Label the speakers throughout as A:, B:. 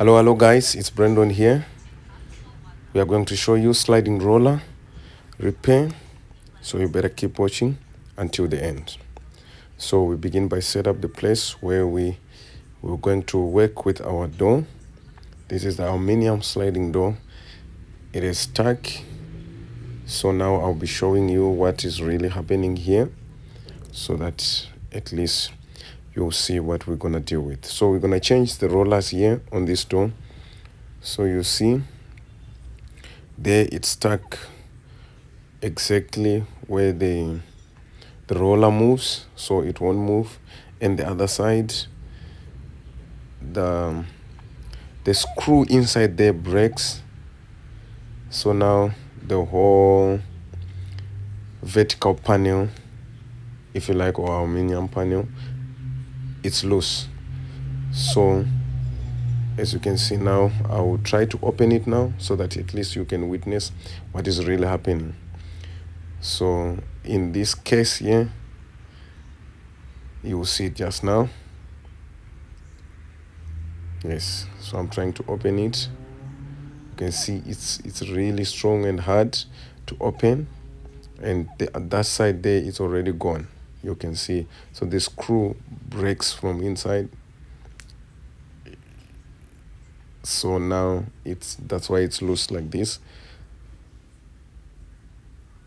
A: Hello guys, it's Brandon here. We are going to show you sliding roller repair, so you better keep watching until the end. So we begin by set up the place where we're going to work with our door. This is the aluminum sliding door. It is stuck, so now I'll be showing you what is really happening here, so that at least you'll see what we're gonna deal with. So we're gonna change the rollers here on this door. So you see there it's stuck exactly where the roller moves, so it won't move. And the other side, the screw inside there breaks, so now the whole vertical panel, if you like, or aluminum panel, it's loose. So as you can see now, I will try to open it now so that at least you can witness what is really happening. So in this case here, you will see it just now. Yes, so I'm trying to open it. You can see it's really strong and hard to open, and that side there it's already gone. You can see, so the screw breaks from inside. So now that's why it's loose like this.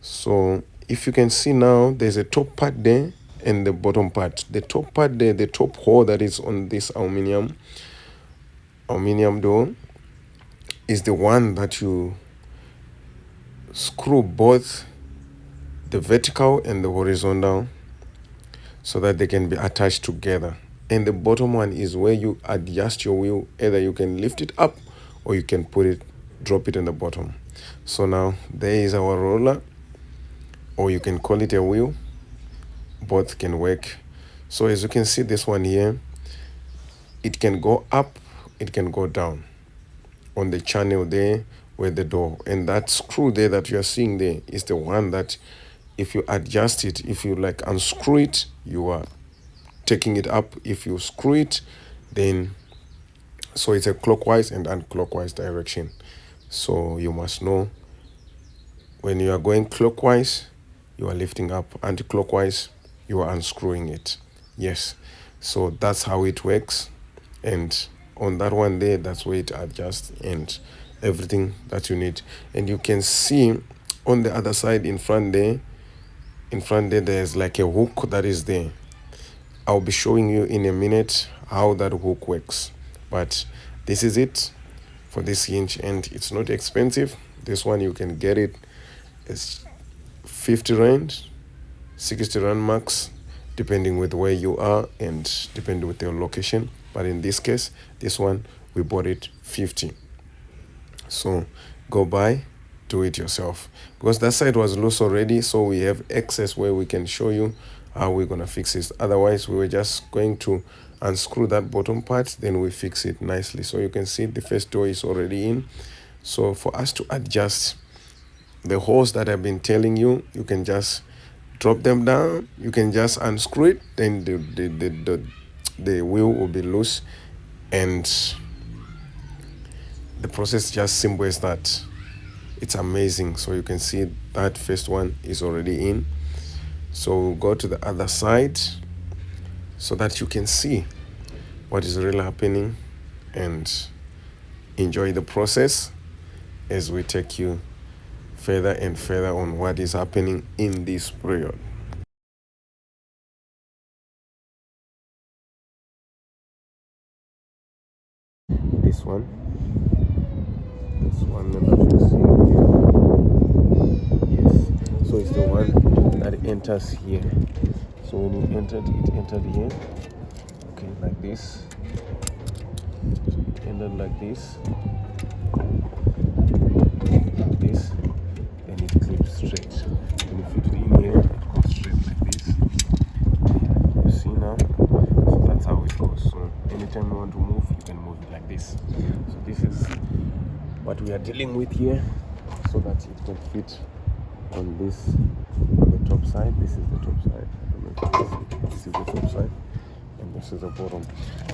A: So if you can see now, there's a top part there and the bottom part. The top part there, the top hole that is on this aluminum door, is the one that you screw both the vertical and the horizontal so that they can be attached together. And the bottom one is where you adjust your wheel. Either you can lift it up or you can drop it in the bottom. So now there is our roller, or you can call it a wheel. Both can work. So as you can see, this one here, it can go up, it can go down on the channel there where the door, and that screw there that you are seeing there is the one that if you adjust it, if you like unscrew it, you are taking it up. If you screw it, then so it's a clockwise and unclockwise direction. So you must know when you are going clockwise, you are lifting up, anti-clockwise, you are unscrewing it. Yes, so that's how it works. And on that one there, that's where it adjusts and everything that you need. And you can see on the other side, in front there, there's like a hook that is there. I'll be showing you in a minute how that hook works, but this is it for this hinge, and it's not expensive. This one you can get it, it's 50 rand, 60 rand max, depending with where you are and depending with your location. But in this case, this one we bought it 50. So go buy, do it yourself, because that side was loose already, so we have excess where we can show you how we're gonna fix it. Otherwise we were just going to unscrew that bottom part, then we fix it nicely. So you can see the first door is already in. So for us to adjust the holes that I've been telling you, you can just drop them down, you can just unscrew it, then the wheel will be loose, and the process just simple as that. It's amazing. So you can see that first one is already in. So we'll go to the other side so that you can see what is really happening and enjoy the process as we take you further and further on what is happening in this period. This one that you see here. Yes, so it's the one that enters here. So when you entered, it entered here. Okay, like this. It ended like this. Like this. Then it clips straight. When you fit it in here, it goes straight like this. You see now? So that's how it goes. So anytime you want to move, you can move it like this. So this is what we are dealing with here, so that it can fit on the top side. This is the top side. I don't know if you can see. This is the top side, and this is the bottom.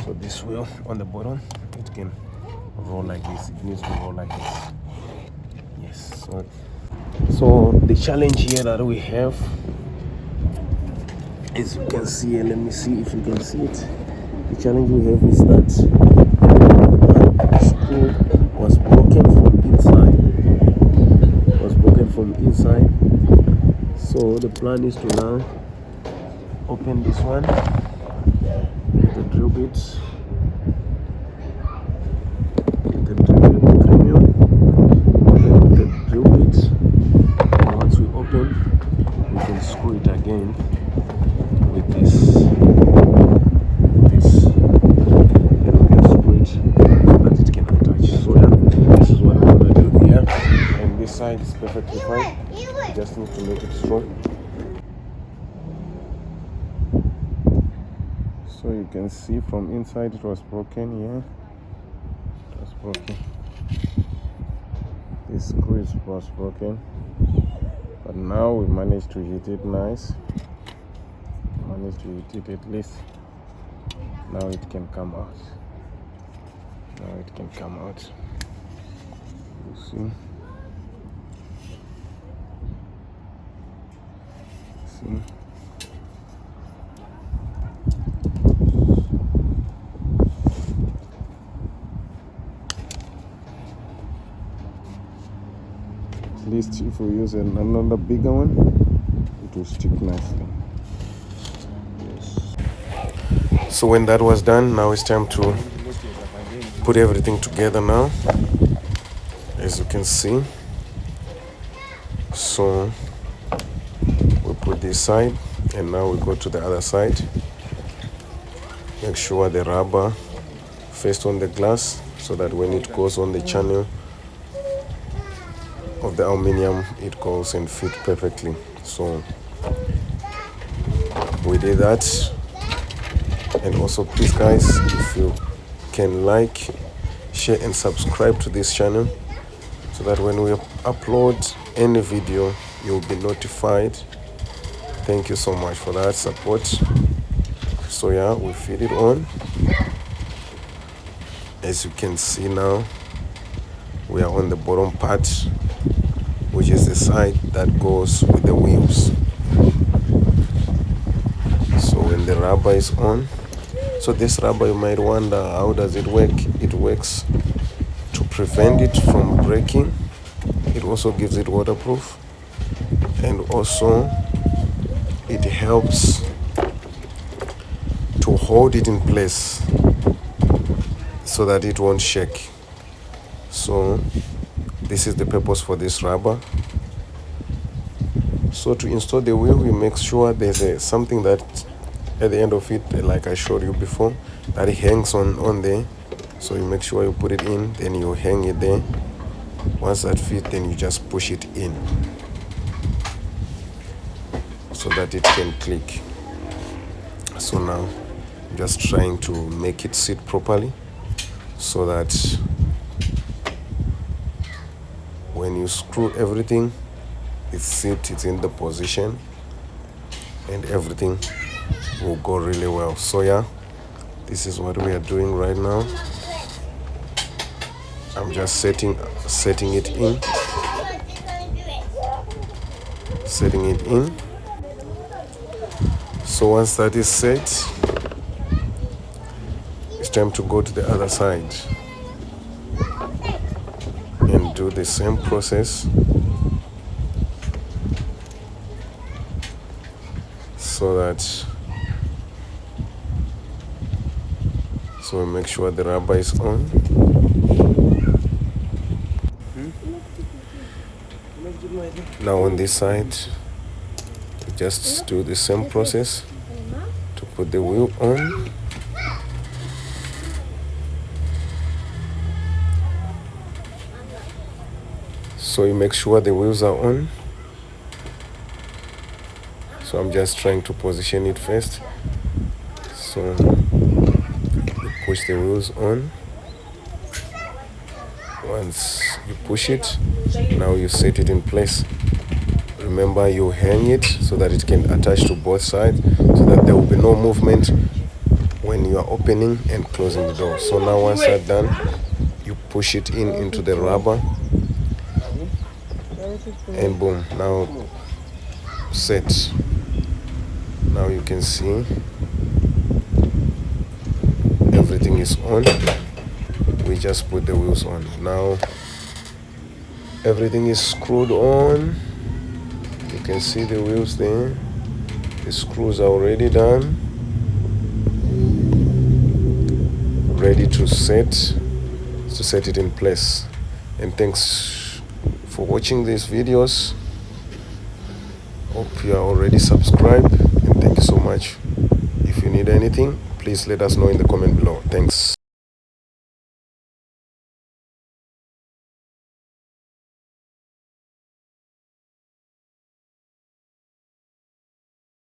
A: So this wheel on the bottom, it can roll like this. It needs to roll like this. Yes. So the challenge here that we have, as you can see, let me see if you can see it. The challenge we have is that the screw was broken from inside. So the plan is to now open this one with the drill bit. Premium. Open with the drill bit. And once we open, we can screw it again with this. And we can screw it so that it can attach. So yeah, this is what we're gonna do here. And this side is perfectly fine. You just need to make it strong. So you can see from inside it was broken. Yeah, it was broken. This screw was broken, but now we managed to hit it nice. Managed to hit it at least. Now it can come out. You see. At least if we use another bigger one, it will stick nicely. Yes. So when that was done, now it's time to put everything together now, as you can see. So we put this side, and now we go to the other side. Make sure the rubber first on the glass, so that when it goes on the channel of the aluminium, it goes and fit perfectly. So we did that. And also, please guys, if you can like, share and subscribe to this channel, so that when we upload any video, you'll be notified. Thank you so much for that support. So yeah, we fit it on. As you can see now, we are on the bottom part, which is the side that goes with the wheels. So when the rubber is on, so this rubber, you might wonder, how does it work? It works to prevent it from breaking. It also gives it waterproof, and also it helps to hold it in place so that it won't shake. So this is the purpose for this rubber. So to install the wheel, you make sure there's something that at the end of it, like I showed you before, that it hangs on there. So you make sure you put it in, then you hang it there. Once that fits, then you just push it in so that it can click. So now I'm just trying to make it sit properly, so that when you screw everything, it's in the position, and everything will go really well. So yeah, this is what we are doing right now. I'm just setting it in. So once that is set, it's time to go to the other side and do the same process. So make sure the rubber is on. Now on this side, you just do the same process to put the wheel on. So you make sure the wheels are on. So I'm just trying to position it first. So you push the wheels on. Once you push it, now you set it in place. Remember, you hang it so that it can attach to both sides, so that there will be no movement when you are opening and closing the door. So now once that's done, you push it in into the rubber, and boom, now set. Now you can see everything is on. We just put the wheels on. Now everything is screwed on. You can see the wheels there. The screws are already done, ready to set it in place. And thanks for watching these videos. Hope you are already subscribed, and thank you so much. If you need anything, please let us know in the comment below. Thanks.